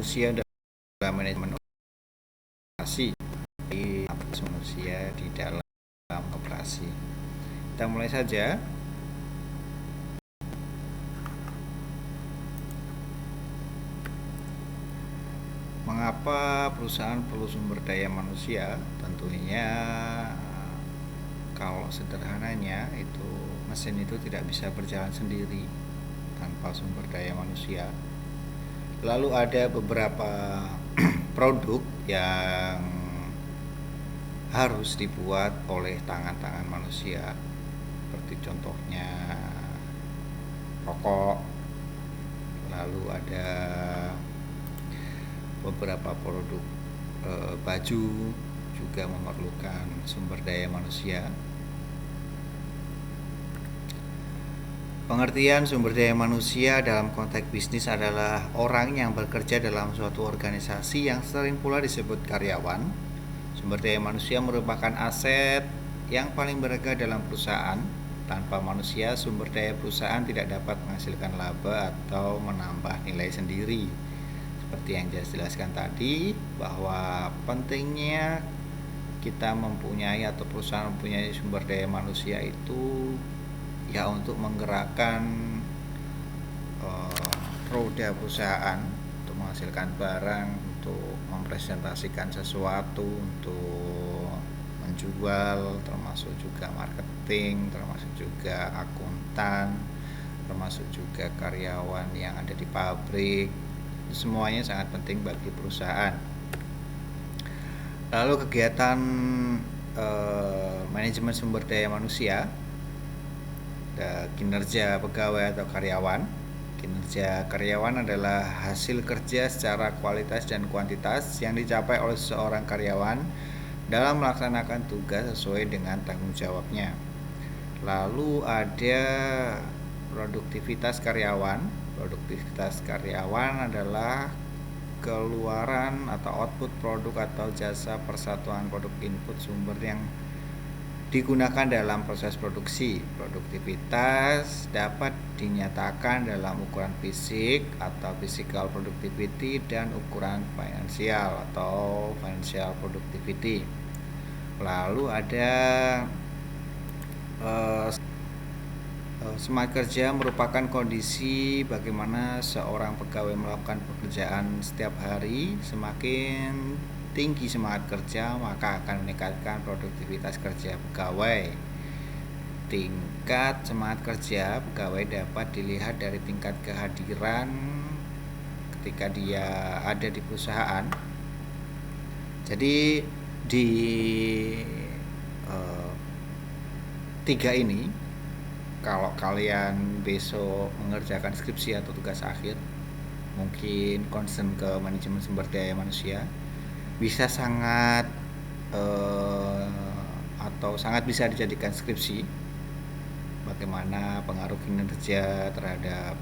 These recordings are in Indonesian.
manusia dalam manajemen operasi, manusia di dalam operasi. Kita mulai saja. Mengapa perusahaan perlu sumber daya manusia? Tentunya kalau sederhananya itu mesin itu tidak bisa berjalan sendiri tanpa sumber daya manusia. Lalu ada beberapa produk yang harus dibuat oleh tangan-tangan manusia, seperti contohnya rokok. Lalu ada beberapa produk baju juga memerlukan sumber daya manusia. Pengertian sumber daya manusia dalam konteks bisnis adalah orang yang bekerja dalam suatu organisasi yang sering pula disebut karyawan. Sumber daya manusia merupakan aset yang paling berharga dalam perusahaan. Tanpa manusia, sumber daya perusahaan tidak dapat menghasilkan laba atau menambah nilai sendiri. Seperti yang saya jelaskan tadi, bahwa pentingnya kita mempunyai atau perusahaan mempunyai sumber daya manusia itu ya untuk menggerakkan roda perusahaan, untuk menghasilkan barang, untuk mempresentasikan sesuatu, untuk menjual, termasuk juga marketing, termasuk juga akuntan, termasuk juga karyawan yang ada di pabrik. Semuanya sangat penting bagi perusahaan. Lalu kegiatan manajemen sumber daya manusia, kinerja pegawai atau karyawan. Kinerja karyawan adalah hasil kerja secara kualitas dan kuantitas yang dicapai oleh seorang karyawan dalam melaksanakan tugas sesuai dengan tanggung jawabnya. Lalu ada produktivitas karyawan. Produktivitas karyawan adalah keluaran atau output produk atau jasa persatuan produk input sumber yang digunakan dalam proses produksi. Produktivitas dapat dinyatakan dalam ukuran fisik atau physical productivity dan ukuran finansial atau financial productivity. Lalu ada semangat kerja merupakan kondisi bagaimana seorang pegawai melakukan pekerjaan setiap hari. Semakin tinggi semangat kerja, maka akan meningkatkan produktivitas kerja pegawai. Tingkat semangat kerja pegawai dapat dilihat dari tingkat kehadiran ketika dia ada di perusahaan. Jadi di tiga ini, kalau kalian besok mengerjakan skripsi atau tugas akhir, mungkin concern ke manajemen sumber daya manusia, bisa sangat atau sangat bisa dijadikan skripsi. Bagaimana pengaruh kinerja terhadap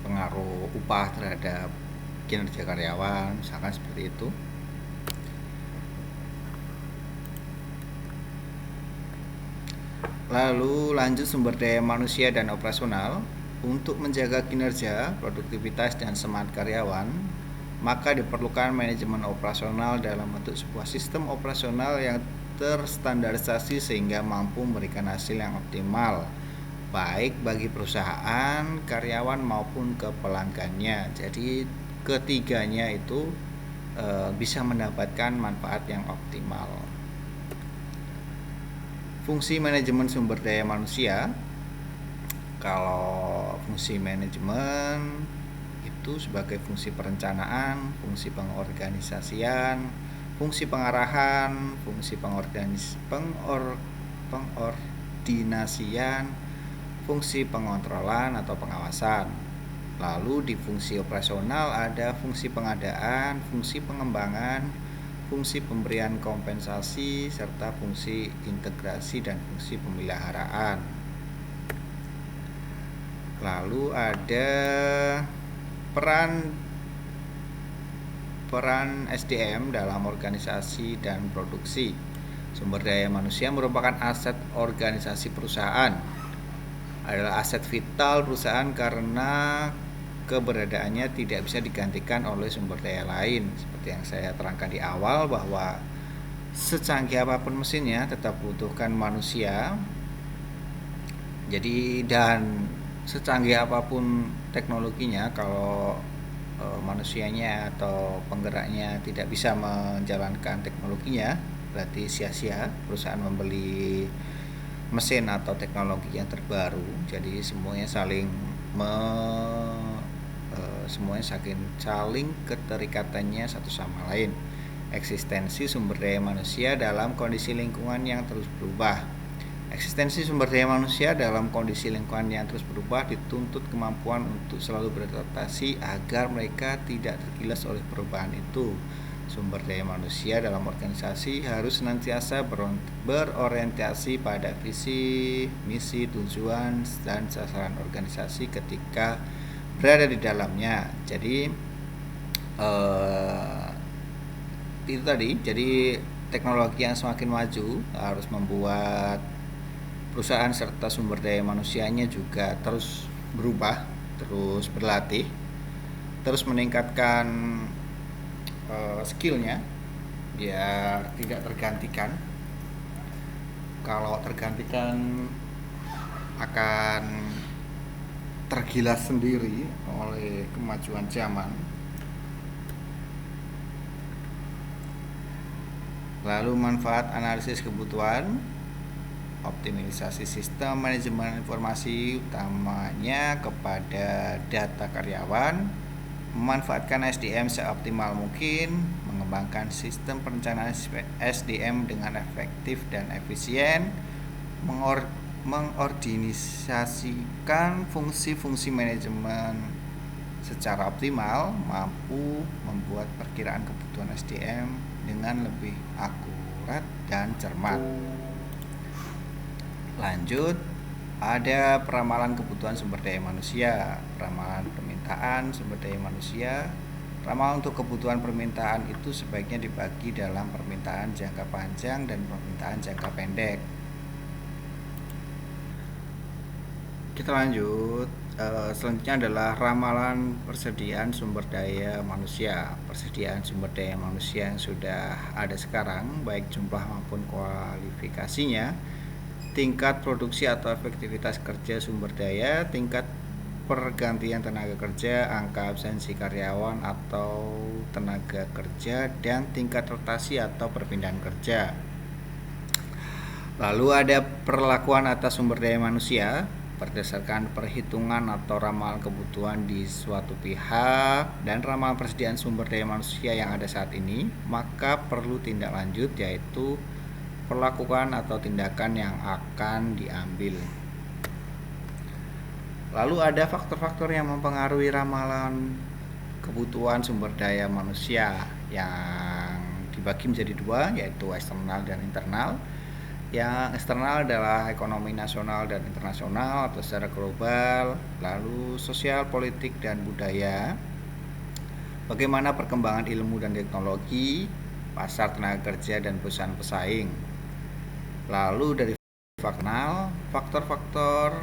pengaruh upah terhadap kinerja karyawan, misalkan seperti itu. Lalu lanjut sumber daya manusia dan operasional. Untuk menjaga kinerja, produktivitas, dan semangat karyawan, maka diperlukan manajemen operasional dalam bentuk sebuah sistem operasional yang terstandarisasi sehingga mampu memberikan hasil yang optimal, baik bagi perusahaan, karyawan, maupun ke pelanggannya. Jadi ketiganya itu bisa mendapatkan manfaat yang optimal. Fungsi manajemen sumber daya manusia. Kalau fungsi manajemen itu sebagai fungsi perencanaan, fungsi pengorganisasian, fungsi pengarahan, fungsi pengordinasian, fungsi pengontrolan atau pengawasan. Lalu di fungsi operasional ada fungsi pengadaan, fungsi pengembangan, fungsi pemberian kompensasi, serta fungsi integrasi dan fungsi pemeliharaan. Lalu ada peran SDM dalam organisasi dan produksi. Sumber daya manusia merupakan aset organisasi perusahaan. Adalah aset vital perusahaan karena keberadaannya tidak bisa digantikan oleh sumber daya lain. Seperti yang saya terangkan di awal, bahwa secanggih apapun mesinnya tetap butuhkan manusia. Jadi, dan secanggih apapun teknologinya, kalau manusianya atau penggeraknya tidak bisa menjalankan teknologinya, berarti sia-sia perusahaan membeli mesin atau teknologi yang terbaru. Jadi semuanya saling keterikatannya satu sama lain. Eksistensi sumber daya manusia dalam kondisi lingkungan yang terus berubah. Eksistensi sumber daya manusia dalam kondisi lingkungan yang terus berubah dituntut kemampuan untuk selalu beradaptasi agar mereka tidak tergilas oleh perubahan itu. Sumber daya manusia dalam organisasi harus senantiasa berorientasi pada visi, misi, tujuan, dan sasaran organisasi ketika berada di dalamnya. Jadi itu tadi, jadi teknologi yang semakin maju harus membuat perusahaan serta sumber daya manusianya juga terus berubah, terus berlatih, terus meningkatkan skillnya biar tidak tergantikan. Kalau tergantikan akan tergilas sendiri oleh kemajuan zaman. Lalu manfaat analisis kebutuhan, optimalisasi sistem manajemen informasi utamanya kepada data karyawan, memanfaatkan SDM seoptimal mungkin, mengembangkan sistem perencanaan SDM dengan efektif dan efisien, mengorganisasikan fungsi-fungsi manajemen secara optimal, mampu membuat perkiraan kebutuhan SDM dengan lebih akurat dan cermat. Lanjut, ada peramalan kebutuhan sumber daya manusia, peramalan permintaan sumber daya manusia. Ramalan untuk kebutuhan permintaan itu sebaiknya dibagi dalam permintaan jangka panjang dan permintaan jangka pendek. Kita lanjut. Selanjutnya adalah ramalan persediaan sumber daya manusia. Persediaan sumber daya manusia yang sudah ada sekarang, baik jumlah maupun kualifikasinya, tingkat produksi atau efektivitas kerja sumber daya, tingkat pergantian tenaga kerja, angka absensi karyawan atau tenaga kerja, dan tingkat rotasi atau perpindahan kerja. Lalu ada perlakuan atas sumber daya manusia berdasarkan perhitungan atau ramalan kebutuhan di suatu pihak dan ramalan persediaan sumber daya manusia yang ada saat ini, maka perlu tindak lanjut, yaitu perlakuan atau tindakan yang akan diambil. Lalu ada faktor-faktor yang mempengaruhi ramalan kebutuhan sumber daya manusia yang dibagi menjadi dua, yaitu eksternal dan internal. Yang eksternal adalah ekonomi nasional dan internasional atau secara global, lalu sosial, politik, dan budaya. Bagaimana perkembangan ilmu dan teknologi, pasar tenaga kerja, dan perusahaan pesaing. Lalu dari faktor-faktor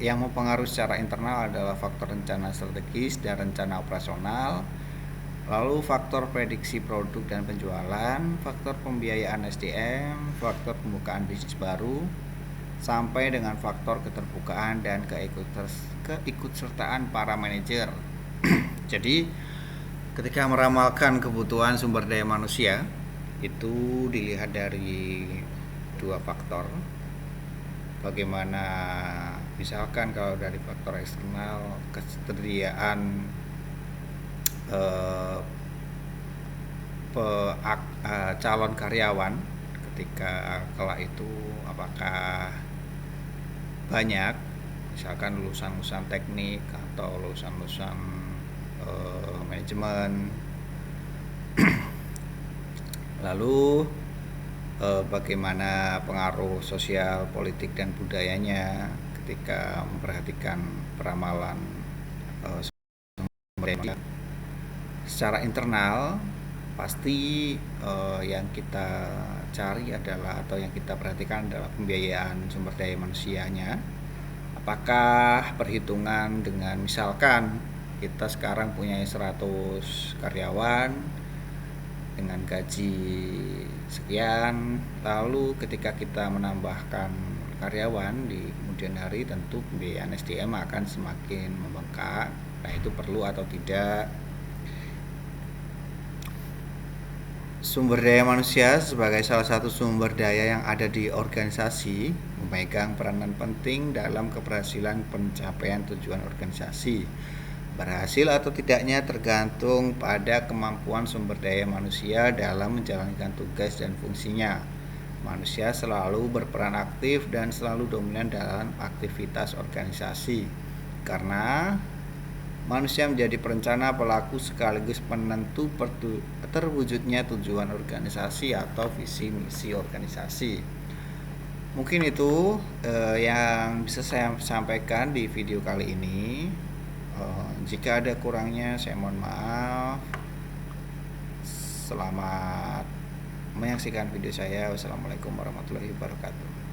yang mempengaruhi secara internal adalah faktor rencana strategis dan rencana operasional. Lalu faktor prediksi produk dan penjualan, faktor pembiayaan SDM, faktor pembukaan bisnis baru, sampai dengan faktor keterbukaan dan keikutsertaan para manajer. Jadi ketika meramalkan kebutuhan sumber daya manusia, itu dilihat dari dua faktor. Bagaimana, misalkan kalau dari faktor eksternal, ketersediaan calon karyawan ketika kelak itu apakah banyak, misalkan lulusan teknik atau lulusan manajemen. Lalu bagaimana pengaruh sosial, politik, dan budayanya ketika memperhatikan peramalan sumber. Secara internal pasti yang kita cari adalah, atau yang kita perhatikan adalah pembiayaan sumber daya manusianya, Apakah perhitungan dengan misalkan kita sekarang punya 100 karyawan dengan gaji sekian, lalu ketika kita menambahkan karyawan di kemudian hari tentu pembiayaan SDM akan semakin membengkak. Nah, itu perlu atau tidak? Sumber daya manusia sebagai salah satu sumber daya yang ada di organisasi memegang peranan penting dalam keberhasilan pencapaian tujuan organisasi. Berhasil atau tidaknya tergantung pada kemampuan sumber daya manusia dalam menjalankan tugas dan fungsinya. Manusia selalu berperan aktif dan selalu dominan dalam aktivitas organisasi, karena manusia menjadi perencana, pelaku, sekaligus penentu terwujudnya tujuan organisasi atau visi misi organisasi. Mungkin itu yang bisa saya sampaikan di video kali ini. Jika ada kurangnya saya mohon maaf. Selamat menyaksikan video saya. Wassalamualaikum warahmatullahi wabarakatuh.